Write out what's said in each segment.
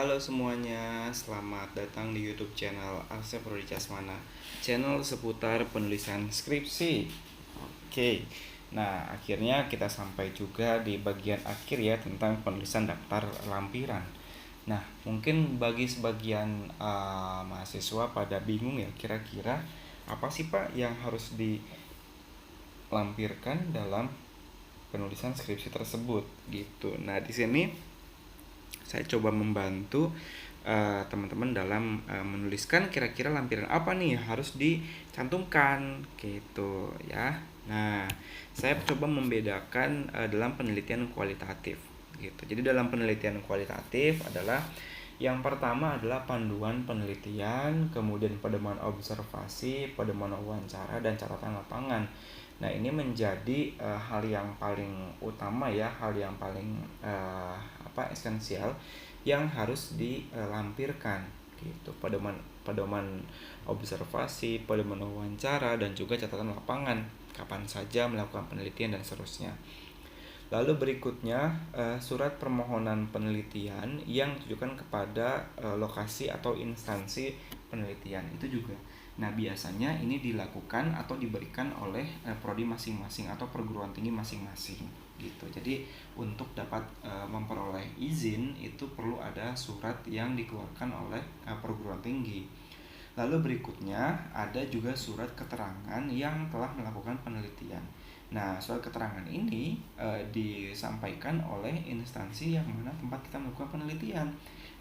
Halo semuanya, selamat datang di YouTube channel Asep Rudi Casmana, channel seputar penulisan skripsi. Oke, nah akhirnya kita sampai juga di bagian akhir ya tentang penulisan daftar lampiran. Nah, mungkin bagi sebagian mahasiswa pada bingung ya, kira-kira apa sih Pak yang harus dilampirkan dalam penulisan skripsi tersebut gitu. Nah, di sini saya coba membantu teman-teman dalam menuliskan kira-kira lampiran apa nih harus dicantumkan gitu ya. Nah, saya coba membedakan dalam penelitian kualitatif gitu. Jadi dalam penelitian kualitatif adalah yang pertama adalah panduan penelitian, kemudian pedoman observasi, pedoman wawancara dan catatan lapangan. Nah, ini menjadi hal yang paling utama ya, hal yang paling esensial yang harus dilampirkan gitu. Pedoman observasi, pedoman wawancara dan juga catatan lapangan, kapan saja melakukan penelitian dan seterusnya. Lalu berikutnya surat permohonan penelitian yang ditujukan kepada lokasi atau instansi penelitian itu juga. Nah, biasanya ini dilakukan atau diberikan oleh prodi masing-masing atau perguruan tinggi masing-masing gitu. Jadi untuk dapat memperoleh izin itu perlu ada surat yang dikeluarkan oleh perguruan tinggi. Lalu berikutnya ada juga surat keterangan yang telah melakukan penelitian. Nah, surat keterangan ini disampaikan oleh instansi yang mana tempat kita melakukan penelitian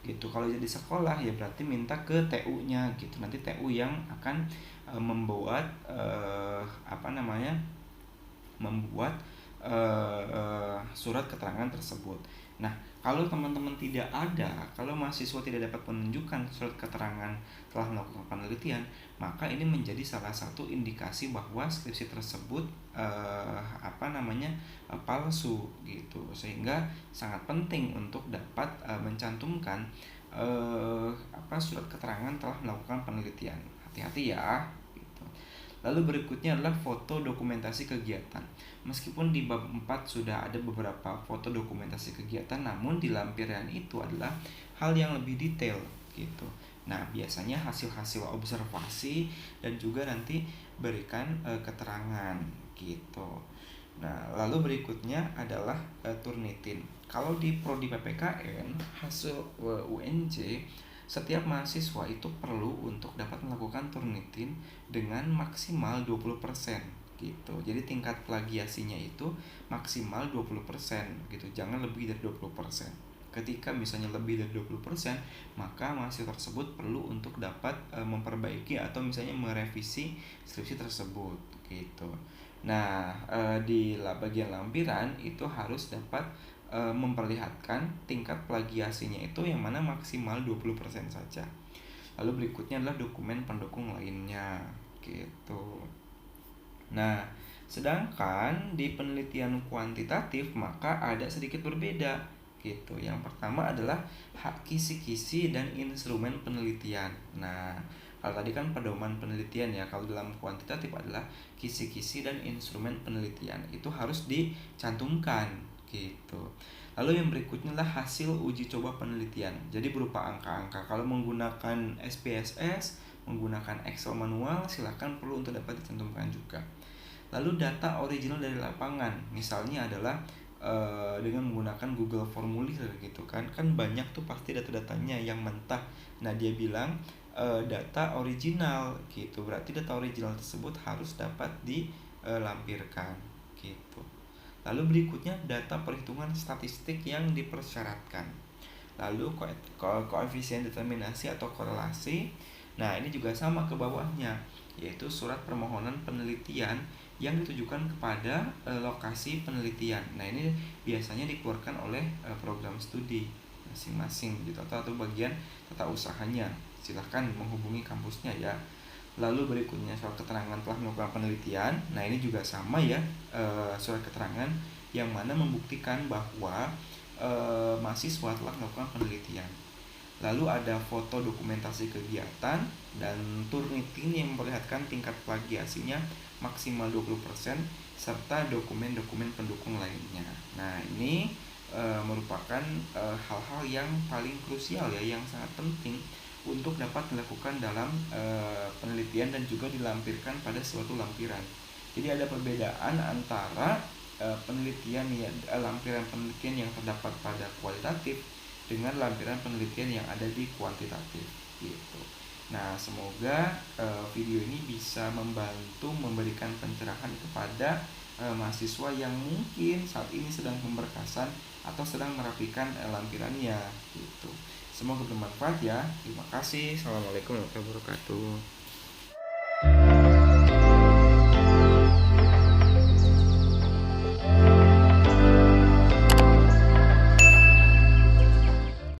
gitu. Kalau jadi sekolah ya berarti minta ke TU-nya gitu. Nanti TU yang akan membuat membuat surat keterangan tersebut. Nah, kalau teman-teman tidak ada, kalau mahasiswa tidak dapat menunjukkan surat keterangan telah melakukan penelitian, maka ini menjadi salah satu indikasi bahwa skripsi tersebut palsu gitu. Sehingga sangat penting untuk dapat mencantumkan surat keterangan telah melakukan penelitian. Hati-hati ya. Gitu. Lalu berikutnya adalah foto dokumentasi kegiatan. Meskipun di bab 4 sudah ada beberapa foto dokumentasi kegiatan, namun di lampiran itu adalah hal yang lebih detail gitu. Nah, biasanya hasil-hasil observasi dan juga nanti berikan keterangan gitu. Nah, lalu berikutnya adalah Turnitin. Kalau di prodi PPKN hasil UNJ, setiap mahasiswa itu perlu untuk dapat melakukan Turnitin dengan maksimal 20% gitu. Jadi tingkat plagiasinya itu maksimal 20% gitu. Jangan lebih dari 20%. Ketika misalnya lebih dari 20%, maka mahasiswa tersebut perlu untuk dapat memperbaiki atau misalnya merevisi skripsi tersebut gitu. Nah, di bagian lampiran itu harus dapat memperlihatkan tingkat plagiasinya itu yang mana maksimal 20% saja. Lalu berikutnya adalah dokumen pendukung lainnya gitu. Nah, sedangkan di penelitian kuantitatif maka ada sedikit berbeda gitu. Yang pertama adalah hak kisi-kisi dan instrumen penelitian. Nah, kalau tadi kan pedoman penelitian ya, kalau dalam kuantitatif adalah kisi-kisi dan instrumen penelitian. Itu harus dicantumkan gitu. Lalu yang berikutnya adalah hasil uji coba penelitian. Jadi berupa angka-angka. Kalau menggunakan SPSS, menggunakan Excel manual, silakan perlu untuk dapat dicantumkan juga. Lalu data original dari lapangan, misalnya adalah dengan menggunakan Google Formulir gitu kan banyak tuh pasti data-datanya yang mentah. Nah, dia bilang data original gitu, berarti data original tersebut harus dapat dilampirkan gitu. Lalu berikutnya data perhitungan statistik yang dipersyaratkan. Lalu koefisien determinasi atau korelasi. Nah, ini juga sama ke bawahnya, yaitu surat permohonan penelitian yang ditujukan kepada lokasi penelitian. Nah, ini biasanya dikeluarkan oleh program studi masing-masing gitu atau bagian tata usahanya. Silahkan menghubungi kampusnya ya. Lalu berikutnya surat keterangan telah melakukan penelitian. Nah, ini juga sama ya, surat keterangan yang mana membuktikan bahwa mahasiswa telah melakukan penelitian. Lalu ada foto dokumentasi kegiatan dan Turnitin yang memperlihatkan tingkat plagiasinya maksimal 20% serta dokumen-dokumen pendukung lainnya. Nah, ini merupakan hal-hal yang paling krusial ya, yang sangat penting untuk dapat dilakukan dalam penelitian dan juga dilampirkan pada suatu lampiran. Jadi ada perbedaan antara penelitian ya, lampiran penelitian yang terdapat pada kualitatif dengan lampiran penelitian yang ada di kuantitatif gitu. Nah, semoga video ini bisa membantu memberikan pencerahan kepada mahasiswa yang mungkin saat ini sedang pemberkasan atau sedang merapikan lampirannya gitu. Semoga bermanfaat ya. Terima kasih. Assalamualaikum warahmatullahi wabarakatuh.